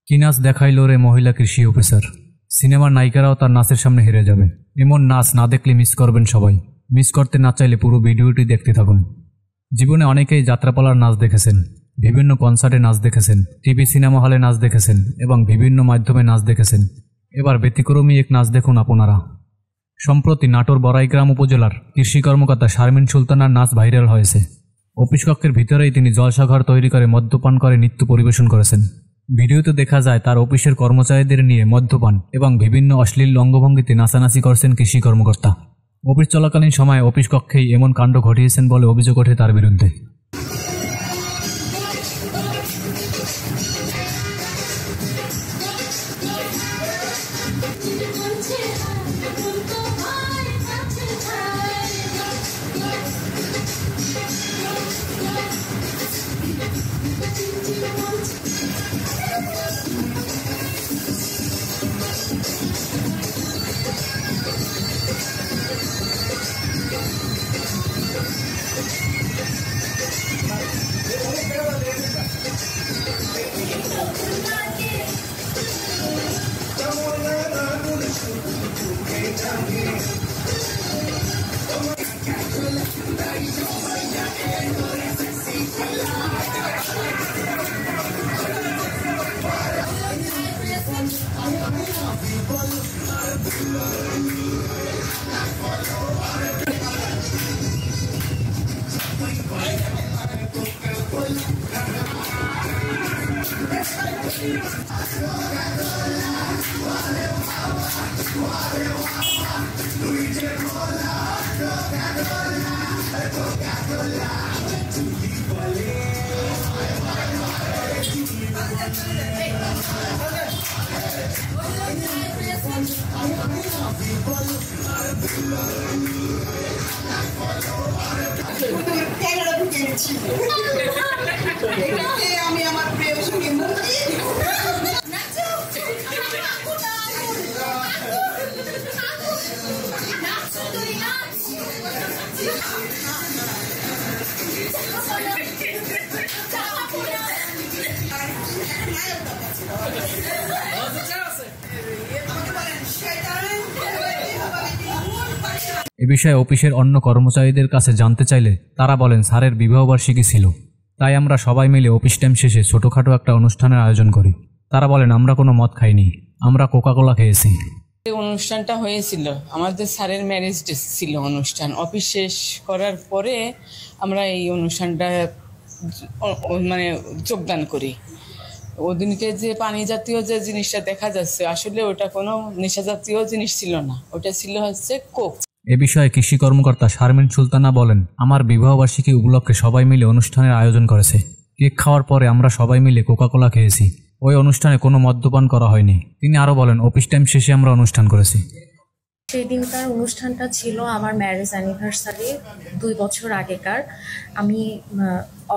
কি নাচ দেখাইল রে মহিলা কৃষি অফিসার। সিনেমার নায়িকারাও তার নাচের সামনে হেরে যাবে। এমন নাচ না দেখলে মিস করবেন সবাই। মিস করতে না চাইলে পুরো ভিডিওটি দেখতে থাকুন। জীবনে অনেকেই যাত্রাপালার নাচ দেখেছেন, বিভিন্ন কনসার্টে নাচ দেখেছেন, টিভি সিনেমা হলে নাচ দেখেছেন এবং বিভিন্ন মাধ্যমে নাচ দেখেছেন। এবার ব্যতিক্রমী এক নাচ দেখুন আপনারা। সম্প্রতি নাটোর বড়াইগ্রাম উপজেলার কৃষি কর্মকর্তা শারমিন সুলতানার নাচ ভাইরাল হয়েছে। অফিস কক্ষের ভিতরেই তিনি জলসাঘর তৈরি করে মদ্যপান করে নৃত্য পরিবেশন করেছেন। ভিডিওতে দেখা যায় তার অফিসের কর্মচারীদের নিয়ে মদ্যপান এবং বিভিন্ন অশ্লীল অঙ্গভঙ্গিতে নাচানাচি করছেন কৃষি কর্মকর্তা। অফিস চলাকালীন সময়ে অফিস কক্ষেই এমন কাণ্ড ঘটিয়েছেন বলে অভিযোগ ওঠে তার বিরুদ্ধে। আমি আমার প্রিয় সঙ্গে এ বিষয়ে অফিসের অন্য কর্মচারীদের কাছে জানতে চাইলে তারা বলেন স্যারের বিবাহবার্ষিকী ছিল, তাই আমরা সবাই মিলে অফিস টাইম শেষে ছোটোখাটো একটা অনুষ্ঠানের আয়োজন করি। তারা বলেন আমরা কোনো মদ খাইনি, আমরা কোকাকোলা খেয়েছি। অনুষ্ঠানটা হয়েছিল আমাদের স্যারের ম্যারেজ ডে ছিল অনুষ্ঠান। অফিস শেষ করার পরে আমরা এই অনুষ্ঠানটা মানে যোগদান করি। ওদিনকে যে পানি জাতীয় যে জিনিসটা দেখা যাচ্ছে আসলে ওটা কোনো নেশা জাতীয় জিনিস ছিল না, ওটা ছিল হচ্ছে কোক। এ বিষয়ে কৃষি কর্মকর্তা শারমিন সুলতানা বলেন আমার বিবাহবার্ষিকী উপলক্ষে সবাই মিলে অনুষ্ঠানের আয়োজন করেছে। কেক খাওয়ার পরে আমরা সবাই মিলে কোকাকোলা খেয়েছি। ওই অনুষ্ঠানে কোনো মদ্যপান করা হয়নি। তিনি আরও বলেন অফিস টাইম শেষে আমরা অনুষ্ঠান করেছি। সেই দিনকার অনুষ্ঠানটা ছিল আমার ম্যারেজ অ্যানিভার্সারি 2 বছর আগেকার। আমি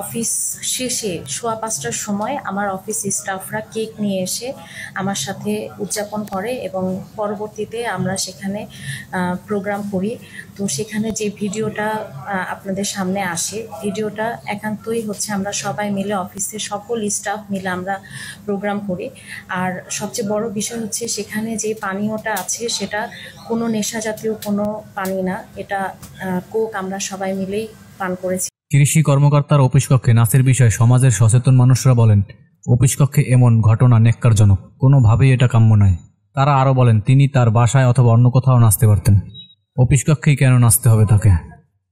অফিস শেষে 5:15টার সময় আমার অফিস স্টাফরা কেক নিয়ে এসে আমার সাথে উদযাপন করে এবং পরবর্তীতে আমরা সেখানে প্রোগ্রাম করি। তো সেখানে যে ভিডিওটা আপনাদের সামনে আসে, ভিডিওটা একান্তই হচ্ছে আমরা সবাই মিলে অফিসের সকল স্টাফ মিলে আমরা প্রোগ্রাম করি। আর সবচেয়ে বড় বিষয় হচ্ছে সেখানে যে পানীয়টা আছে সেটা কোনো নেশা জাতীয় কোনো পানি না, এটা কোক আমরা সবাই মিলেই পান করেছি। কৃষি কর্মকর্তার অফিস কক্ষে নাচের বিষয়ে সমাজের সচেতন মানুষরা বলেন অফিস কক্ষে এমন ঘটনা ন্যাক্কারজনক, কোনোভাবেই এটা কাম্য নয়। তারা আরও বলেন তিনি তার বাসায় অথবা অন্য কোথাও নাচতে পারতেন, অফিস কক্ষেই কেন নাচতে হবে তাকে।